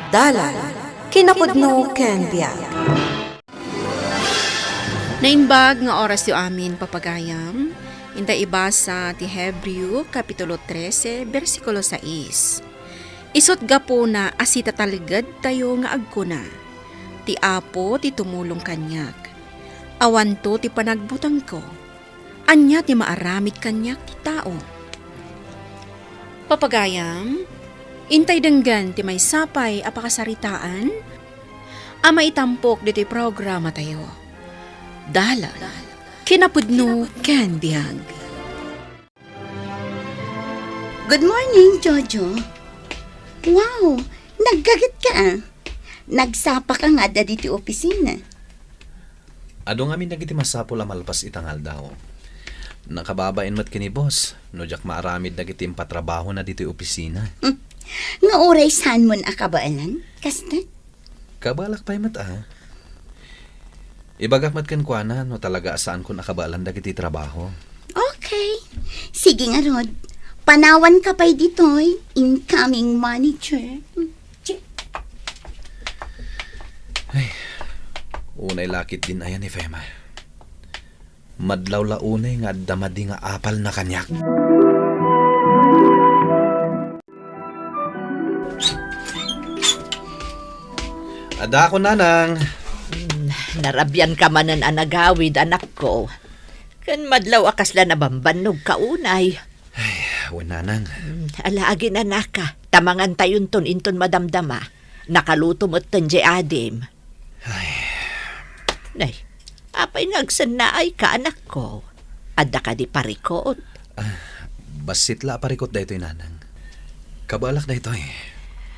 Dalan, kinapudno ken biag. Naimbag nga oras yu amin papagayam, inda ibasa ti Hebreo Kapitulo 13, versikulo 6. Isot gapo na asita taligad tayo nga agkuna. Ti apo ti tumulong kanyak. Awan to ti panagbutang ko. Anya ti maaramid kanyak ti tao. Papagayam, intay denggan ti may sapay apakasaritaan, ama itampok diti programa tayo. Dalan, kinapudno ken biag. Good morning, Jojo. Wow, naggagit ka. Nagsapa ka nga da dito opisina. Ado nga min nagiti masapol malpas itangal daw. Nakababain mat kini boss, no jak maaramid nagiti patrabaho na dito opisina. Nga oray saan mo na akabaalan? Kasta? Kabalak pa'y mat Ibagak mat kan kuana no talaga saan ko nakabaalan dagiti trabaho. Okay. Sige nga, Rod. Panawan ka pa'y dito'y incoming manager. Unay lakit din ayan ni Fema. Madlaw launay nga damadi nga apal na kanyak. Ada ako nanang. Narabyan ka manan anagawid, anak ko. Kan madlaw akasla na bambanog kaunay. Nanang. Alaagin anak ka. Tamangan tayon ton inton madamdama. Nakaluto mo't tanjay adim. Nay, apay ngagsan na ay ka, anak ko. Adda ka di parikot. Basit la parikot da ito'y nanang. Kabalak da ito'y.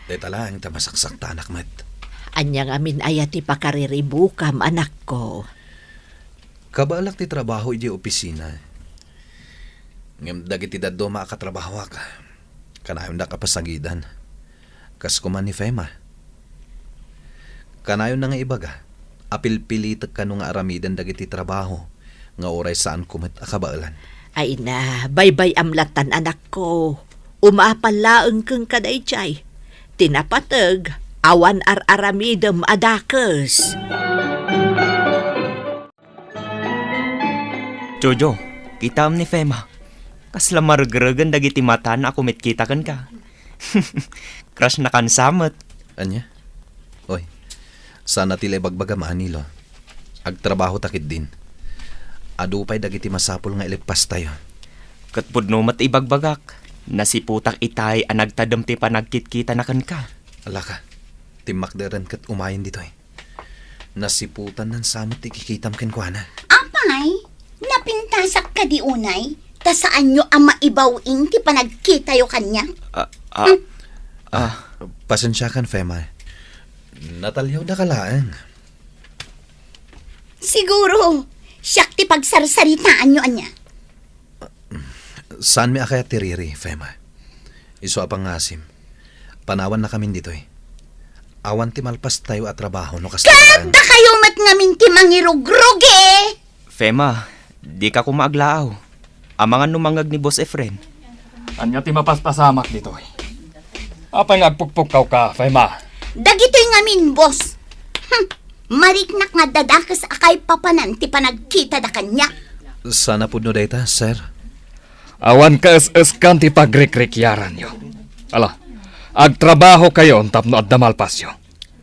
Dahil talang tamasaksak ta anak mat. Anyang amin ayati pakariribukam, anak ko. Kabalak ti trabaho iti opisina. Ngem dagiti daddo makatrabaho ka. Kanayon da kapasagidan. Kas kuman ni Fema. Kanayon na nga ibaga. Apil-pilitek ka nung aramidan dagiti trabaho. Nga oray saan kumat akabaalan. Ay na, baybay amlatan, anak ko. Umapalaeng keng kadayjay. Tinapateg, awan ar-aramidem adakes. Jojo, kitam ni Fema. Kasla marugrugan dagiti mata na kumit kita kan ka. Crush na kan samet. Anya? Oy, sana tila bagbagamaan nilo. Agtrabaho takit din. Adupay dagiti masapol nga iligpas tayo. Katpudno mat ibagbagak. Nasiputak itay ang nagtadam ti panagkit-kita na kan ka. Alaka, timakdaran kat umayin dito eh. Nasiputan ng samot ikikitam kenkwana. Apay, napintasak ka di unay. Ta saan nyo ang maibawing ti panagkita yo kanya? Pasensya kan, Fema. Natalyaw na kalaan. Siguro, siyak ti pagsarsaritaan nyo anya. Saan mi akaya tiriri, Fema? Iso apang ngasim. Panawan na kami dito eh. Awan ti malpas tayo at trabaho no kasalanan. Kada kayo mat ngamin ti mangirugrog eh! Fema, di ka kumaaglaaw. Amangan numangag ni Boss Efren. Anya ti mapaspasamak dito eh. Apay ngagpukpuk ka, Fema. Dagito'y ngamin, boss. Mariknak nga dadakas akay papanan ti panagkita da kanya. Sana po no data, sir. Awan ka es kan ti pagrikrikyaran nyo. Ala, agtrabaho kayo tapno at damalpasyo.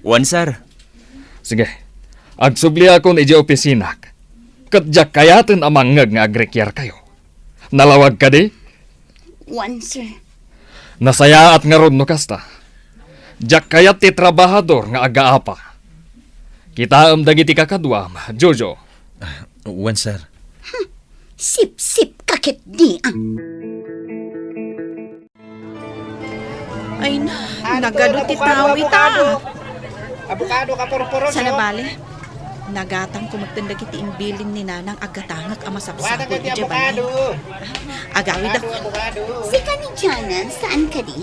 Wan, sir. Sige, agsubli akon iji opisinak. Katjak kayatin amangag nga agrikyar kayo. Nalawag ka di? One, sir. Nasaya at nga ron no kasta. Jak kayat ti trabahador nga agaapa. Kita dagiti kakadwam, Jojo. Wan, sir. Sip-sip kakit di Ay na, nagado ti tawi ta. Abukado ka puro-puro. Sana bale, nagatang kumagtandag iti imbilin ni nanang agatangak ang masapsako iti balay. Agawid ako. Si Kanijana, saan ka di?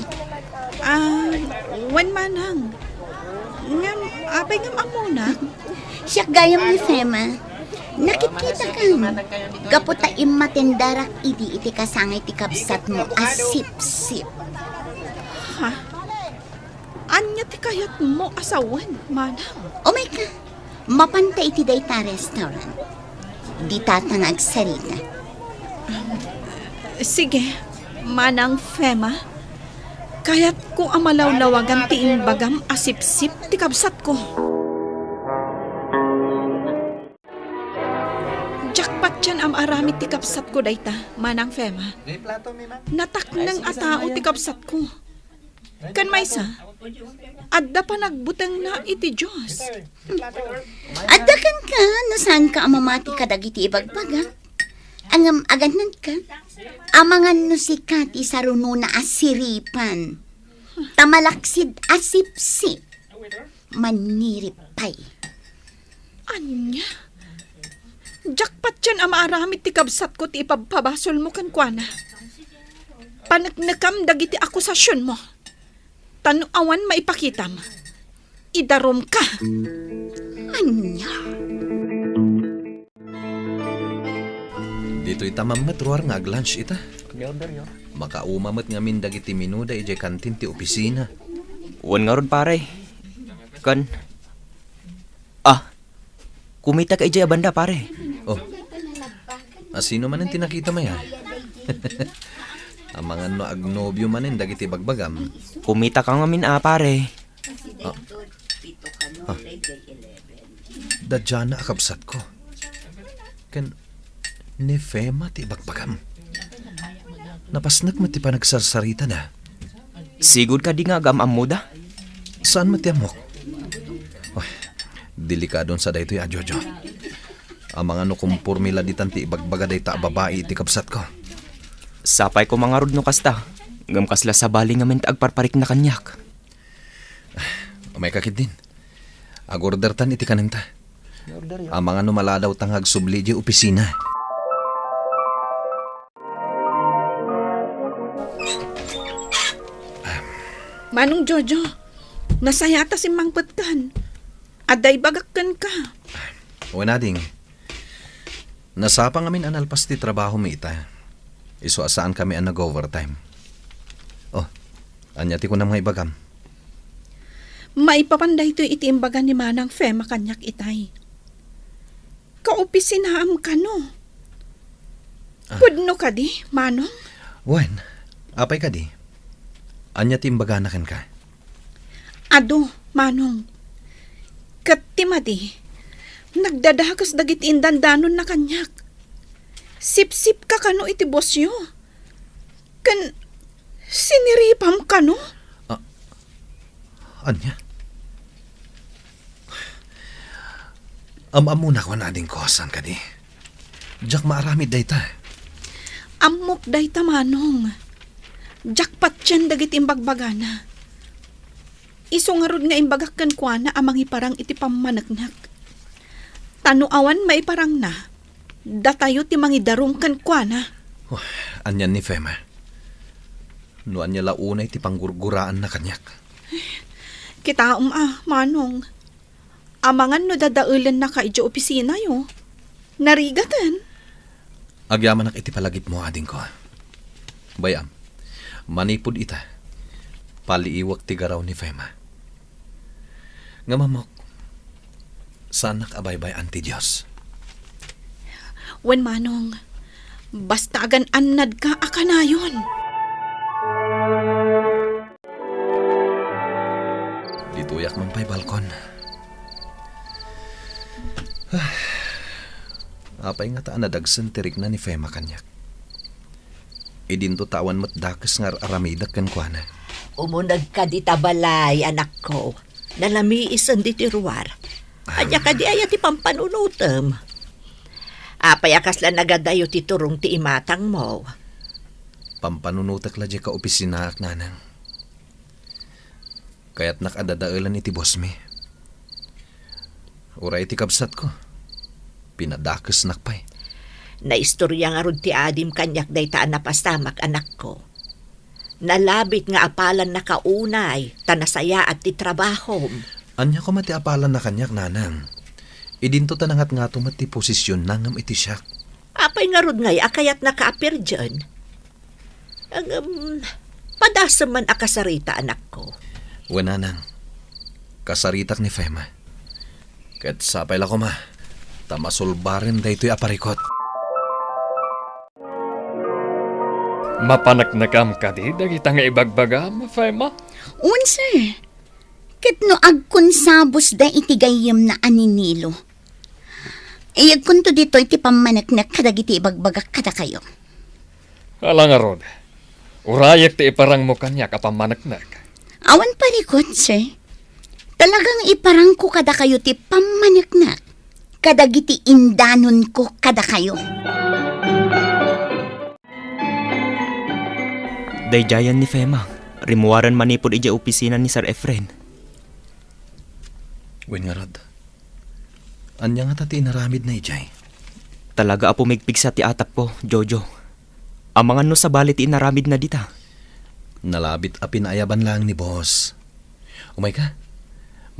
Wan manang. Ngam, apay ngam amuna. Siya gayam ni Fema. Nakikita ka. Gaputa imatendarak iti kasangay ti kapsat mo asip-sip. Anya ti kayat mo asawan, manang. Oh my God, mapantay ti dayta restaurant. Di tata nagsarita. Sige, manang Fema. Kayat ko amalawlawagan ti imbagam asipsip ti kabsat ko. Jackpot yan aramid ti kabsat ko dayta, manang Fema. May plato, mi ma. Nataknang atao ti kabsat ko. Kan maysa, adda pa nagbutang na iti Diyos. Adakan ka, no saan ka amamati ka dagiti ibagbagak? Angam aganan ka? Amangan no si Kati saruno na asiripan. Tamalaksid asipsip. Maniripay. Anya? Jackpot yan aramid ti kabsat ko ti ipabasol mo kan kuana. Panagnakam dagiti akusasyon mo. Tanuawan maipakitam. Idarom ka. Anya? Dito'y tamamat ruar nga lunch ita. Makaumamat nga min dagiti minuda ijay kantin ti opisina. Uwan nga ron pare. Kan. Kumita ka ijay abanda pare. Oh, sino man ang tinakita maya? Ang mga agnobyo manin dagiti bagbagam. Kumita ka nga min pare. Dadyana akabsat ko. Kan ni Fema ti bagbagam. Napasnak mo ti panagsarsarita na. Sigod ka di nga gamam mo da? Saan mo ti amok? Oh, delikadon sa daytoy Jojo. Ang mga nukumpurmila di tanti ibagbaga day ta babae ti kabsat ko. Sapay ko mga rod no kasta. Gamkasla sa bali nga minta agparparik na kanyak. May kakit din. Agorder tan iti kanenta. Ang mga numaladaw tanghag subli di opisina. Manong Jojo, nasayata si Mang Petkan. Aday bagakkan ka. Wanading. Nasapa ngamin analpas ti trabaho mi ita. Iso asaan kami ang nag-overtime. Oh, anyati ko na mga ibagam. Maipapanday to iti imbaga ni Manang Fema kanyak itay. Kaopisinaam ka no. Pudno ka di, Manong? Wen, apay ka di. Anyati imbaga na ken ka. Ado, Manong. Katimadi, nagdadakas dagiti indandanon na kanyak. Sip-sip ka kano iti bosyo. Kan, siniripam ka no? Anya? Amuna ko na ding kosan ka di. Diyak maaramid day ta. Amok day Manong. Jackpot yan dagiti imbagbagana. Iso nga rod nga imbagakkan kwa na amang iparang iti pamanagnak. Tanuawan maiparang na. Datayo ti mangidarum kan kwa na. Oh, anyan ni Fema. No anya launay ti panggurguraan na kanyak. Kita Manong. Amangan no dadaulan na ka iti opisina yo. Narigatan. Agyaman iti palagip mo ading ko. Bayam, manipod ita. Paliiwak ti garaw ni Fema. Nga mamok, sanak abaybay anti Diyos. Wen Manong, basta agan annad ka akanayon. Dituyak man pa'y balkon. Apay nga taan nadagsan tirik na ni Fema kanyak. Idinto tawan mo't dakas nga aramidak kan kwa na. Umunag ka di tabalay, anak ko. Nalamiisan di tiruar. Anya ka di ayat ipampanunutem. Apay akas lang nagadayo ti turong ti imatang mo. Pampanunutak la di ka opisina ak nanang. Kaya't nakadadailan iti boss mi. Uray ti kabsat ko. Pinadakas nakpay. Naistorya nga rod ti adim kanyak daytaan na pasamak, anak ko. Nalabit nga apalan na kaunay, tanasaya at ti trabaho. Anya ko mati apalan na kanyak nanang. Idinto tanangat nga tumati posisyon nangam iti siyak. Apay nga rod ngay, akayat nakaapir dyan. Padasa man akasarita, anak ko. Wala nang. Kasaritak ni Fema. Ket sapay la ko ma. Tamasulbarin da ito'y aparikot. Mapanaknakam ka di, dagita nga ibagbagam, Fema. Unsa? Ket no agkon sabos da itigayem na aninilo. Iyag kun to dito iti pamanaknak kadagiti ibagbagak kada kayo. Alang nga ron, urayak ti iparang mo kanya kapamanaknak. Awan parikot, sir. Talagang iparang ko kada kayo ti pamanaknak. Kadagiti indanon ko kada kayo. Dayjayan ni Fema. Rimuwaran manipod ija opisina ni Sir Efren. Wen nga rod. Anya nga tati inaramid na ijay. Talaga apo migpig sa ti atap ko, Jojo. Amangan no sa balit inaramid na dita. Nalabit a pinaayaban lang ni boss. Umay ka.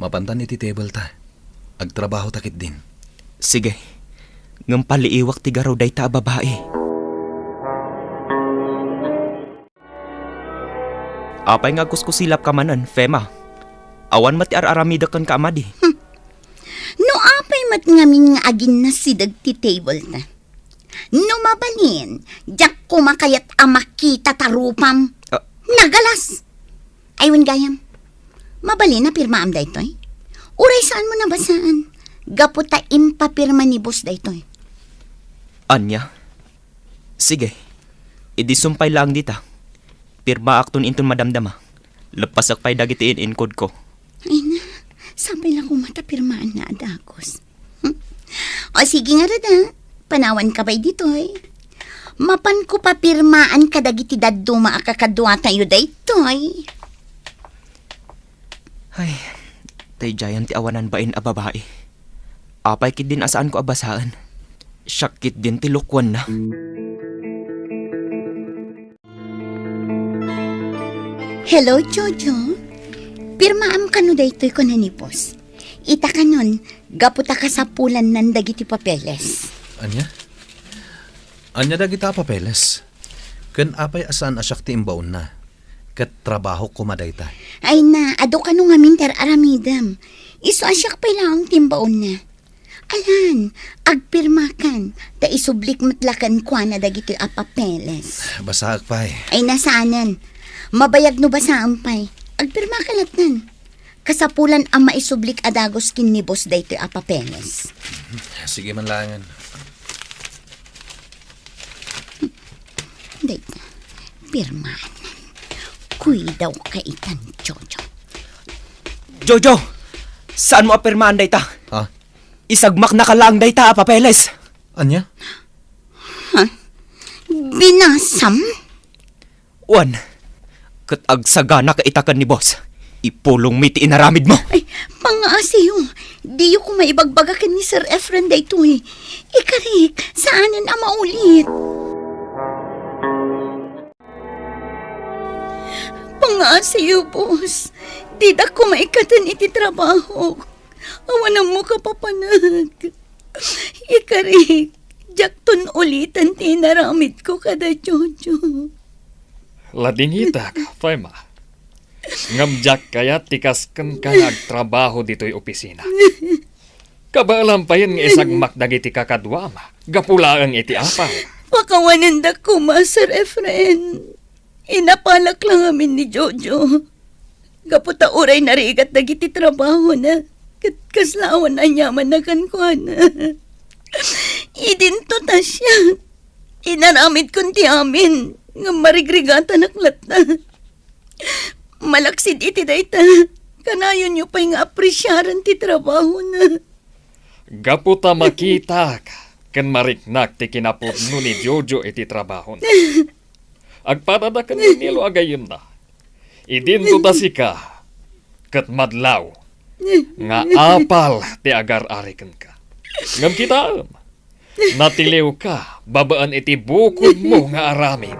Mapantan iti table ta. Agtrabaho takit din. Sige. Ngam paliiwak ti garaw day ta babae. Apay nga kuskusilap ka manan, Fema. Awan mati ar-aramida kan ka amadi. No apay mat ngamin nga agin na sidag ti table na. No mabalin, jak ko makayat amakita tarupam. Nagalas! Aywan gayam. Mabalin na pirmaam da ito'y. Uray saan mo nabasaan? Gaputa impapirma ni boss da ito'y. Anya? Sige. Idisumpay lang dita. Pirma akton inton madamdama. Lepasak pay dagitiin inkod ko. Ay na, sabay lang ko matapirmaan na adakos. O sige nga rada, panawan ka ba'y dito'y? Mapan ko papirmaan kadagiti daduma akakadwa tayo da ito'y. Ay, tay giant ti awanan bain a babae. Apay kit din asaan ko abasaan. Syakit din ti lukwan na. Hello, Jojo. Pirmaam ka no daytoy ko na ni boss. Ita ka nun, gaputa ka sa pulan ng dagiti papeles. Anya? Anya da kita papeles. Ken apay asaan asyak ti imbaon na. Ket trabaho ko madayta. Ay na, ado ka nung aminter aramidam. Iso asyak pa lang timbaon na. Alan, agpirmakan, da isublik matlakan kwa na dagiti a papeles. Basa pay. Ay nasaanan, mabayag no ba sa ampay? Agpirma kalatnan. Kasapulan ang maisublik adagos kin ni boss daytoy a papeles. Sige man langan. Dayta, pirmahan. Kuy daw ka itan, Jojo. Jojo! Saan mo apirmaan day ta? Ha? Isagmak na ka lang day ta a papeles. Anya? Binasam? Wan, kat agsagana ka itakan ni boss. Ipulong mi ti inaramid mo. Ay, pangaasiyo. Di ko maibagbagakan ni Sir Efren daytoy. Ikarik, saanan ang maulit? Pangaasiyo, boss. Di da ko maikatan iti trabaho. Awanan mo ka papanag. Ikarik, jakton ulitan tinaramid ko kada Jojo. Ladingitak, Fema. Ngamjak kaya tikasken ka nagtrabaho dito'y opisina. Kabaalam pa yun nga isagmak dagiti kakadwama. Gapula ang iti apal. Pakawanan da ko, Sir Efren. Inapalak lang amin ni Jojo. Gaputa uray narigat dagiti trabaho na. Kaslawan na nyaman na kankwana. Idinto ta siya. Inaramid kunti amin. Nga marigrigata naklat na. Malaksid iti dayta. Kanayon nyo pa'y nga aprisyaran ti trabaho na. Gaputa makita ka. Kan mariknak ti kinapurno ni Jojo iti trabaho na. Agparadakan ni Nilo agayon na. Idinto ta sika. Kat madlaw. Nga apal ti agar-arikan ka. Ngam kita natiliw ka. Babaan iti bukod mo nga aramid.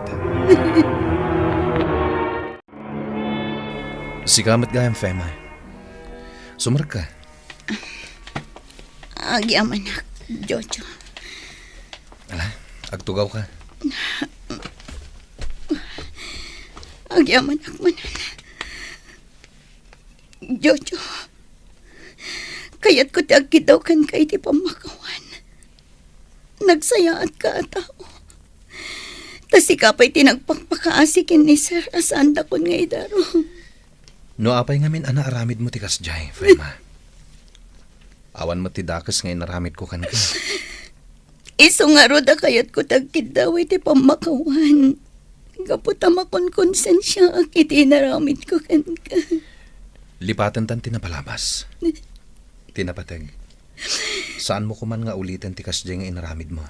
Sigamat gayam, Fema. Sumar ka. Agyaman na, Jojo. Ala, agtugaw ka. Agyaman na, manan. Jojo, kayat ko tagkid daw kan kay ti pamakawan. Nagsayaat ka tao. Tas ikapay tinagpakpakaasikin ni Sir asanda kon nga idaro. No apay ngamin ana aramid mo ti kasjay, Fema. Awan mo ti dakas ngay naramid ko kan ka. Iso nga roda kayat ko tagkid daw iti pamakawan. Kaputa makon konsensya iti naramid ko kan ka. Lipatan tan tinapalabas. Tinapateg. Saan mo kuman nga ulitin ti kasjay nga inaramid mo?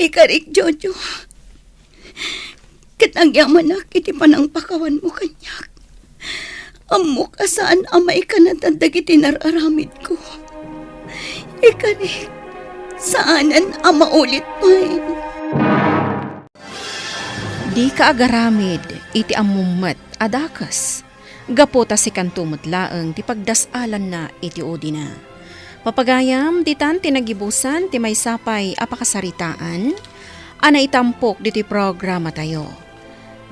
Ikarik, Jojo. Katangyaman na kiti panang pakawan mo kanyak. Amok asaan amay ka na tandagiti nararamid ko. Ikarik, saanan ama ulit pa'y. Di ka agaramid, iti amumat adakas. Gapota si kantumot laeng ti pagdasalan na iti odina. Papagayam, ditan tinagibusan ti may sapay apakasaritaan, ana itampok diti programa tayo.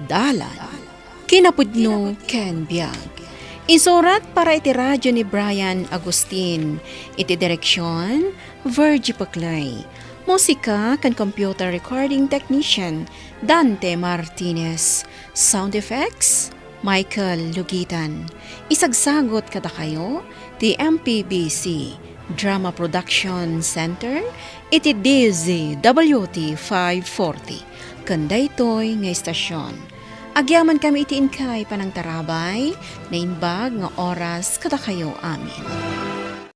Dalan, kinapudno Ken Biag. Insurat para iti radyo ni Brian Agustin, iti direksyon, Virgie Paclay. Musika kan computer recording technician, Dante Martinez. Sound effects, Michael Lugitan. Isagsagot kada kayo, ti MPBC Drama Production Center, iti DZWT 540. Kandaytoy nga istasyon. Agyaman kami iti inkay panang tarabay, na inbag nga oras kada kayo amin.